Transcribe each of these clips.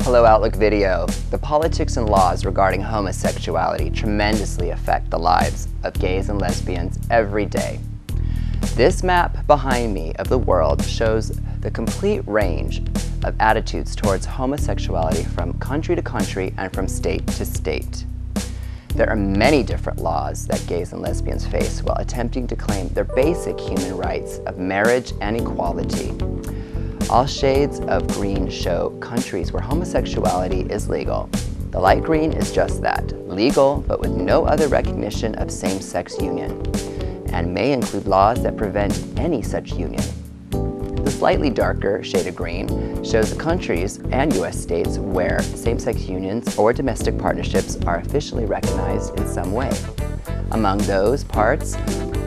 Hello Outlook video. The politics and laws regarding homosexuality tremendously affect the lives of gays and lesbians every day. This map behind me of the world shows the complete range of attitudes towards homosexuality from country to country and from state to state. There are many different laws that gays and lesbians face while attempting to claim their basic human rights of marriage and equality. All shades of green show countries where homosexuality is legal. The light green is just that, legal but with no other recognition of same-sex union, and may include laws that prevent any such union. The slightly darker shade of green shows the countries and U.S. states where same-sex unions or domestic partnerships are officially recognized in some way. Among those parts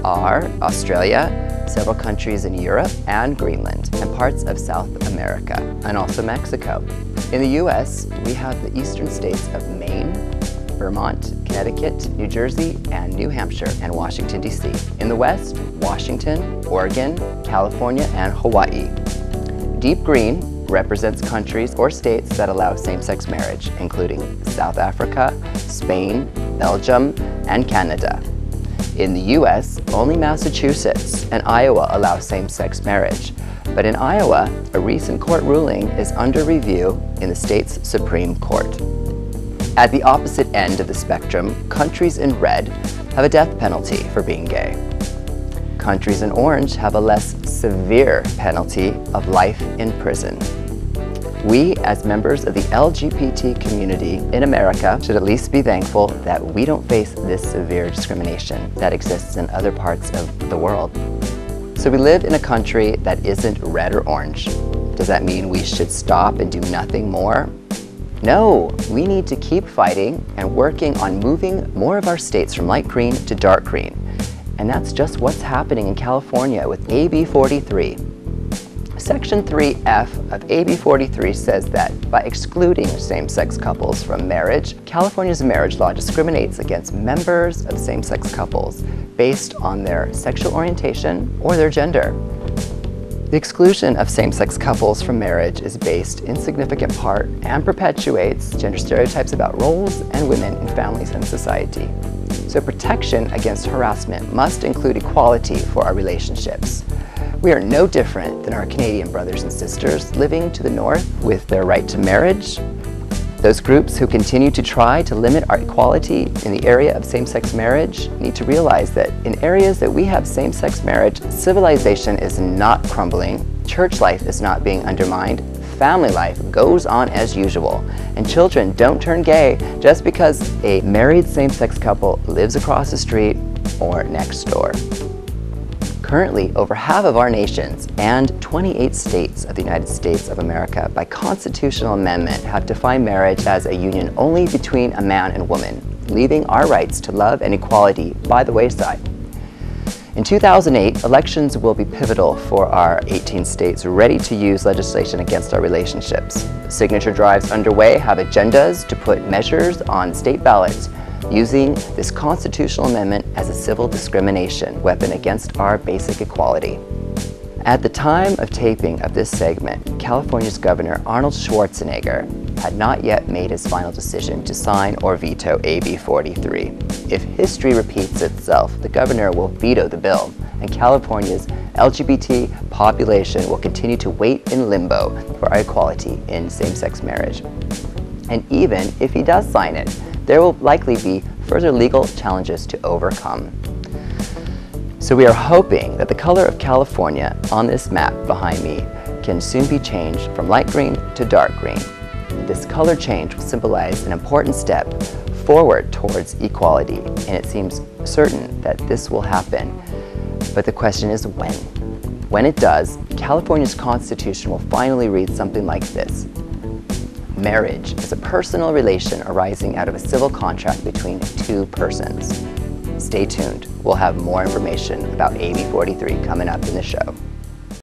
are Australia, several countries in Europe and Greenland, and parts of South America, and also Mexico. In the U.S., we have the eastern states of Maine, Vermont, Connecticut, New Jersey, and New Hampshire, and Washington, D.C. In the West, Washington, Oregon, California, and Hawaii. Deep green represents countries or states that allow same-sex marriage, including South Africa, Spain, Belgium, and Canada. In the U.S., only Massachusetts and Iowa allow same-sex marriage. But in Iowa, a recent court ruling is under review in the state's Supreme Court. At the opposite end of the spectrum, countries in red have a death penalty for being gay. Countries in orange have a less severe penalty of life in prison. We, as members of the LGBT community in America, should at least be thankful that we don't face this severe discrimination that exists in other parts of the world. So we live in a country that isn't red or orange. Does that mean we should stop and do nothing more? No, we need to keep fighting and working on moving more of our states from light green to dark green. And that's just what's happening in California with AB 43. Section 3F of AB 43 says that by excluding same-sex couples from marriage, California's marriage law discriminates against members of same-sex couples based on their sexual orientation or their gender. The exclusion of same-sex couples from marriage is based in significant part and perpetuates gender stereotypes about roles and women in families and society. So protection against harassment must include equality for our relationships. We are no different than our Canadian brothers and sisters living to the north with their right to marriage. Those groups who continue to try to limit our equality in the area of same-sex marriage need to realize that in areas that we have same-sex marriage, civilization is not crumbling, church life is not being undermined, family life goes on as usual, and children don't turn gay just because a married same-sex couple lives across the street or next door. Currently, over half of our nations and 28 states of the United States of America by constitutional amendment have defined marriage as a union only between a man and woman, leaving our rights to love and equality by the wayside. In 2008, elections will be pivotal for our 18 states ready to use legislation against our relationships. Signature drives underway have agendas to put measures on state ballots using this constitutional amendment as a civil discrimination weapon against our basic equality. At the time of taping of this segment, California's Governor Arnold Schwarzenegger had not yet made his final decision to sign or veto AB 43. If history repeats itself, the governor will veto the bill, and California's LGBT population will continue to wait in limbo for our equality in same-sex marriage. And even if he does sign it, there will likely be further legal challenges to overcome. So we are hoping that the color of California on this map behind me can soon be changed from light green to dark green. This color change will symbolize an important step forward towards equality, and it seems certain that this will happen. But the question is when. When it does, California's Constitution will finally read something like this. Marriage is a personal relation arising out of a civil contract between two persons. Stay tuned. We'll have more information about AB 43 coming up in the show.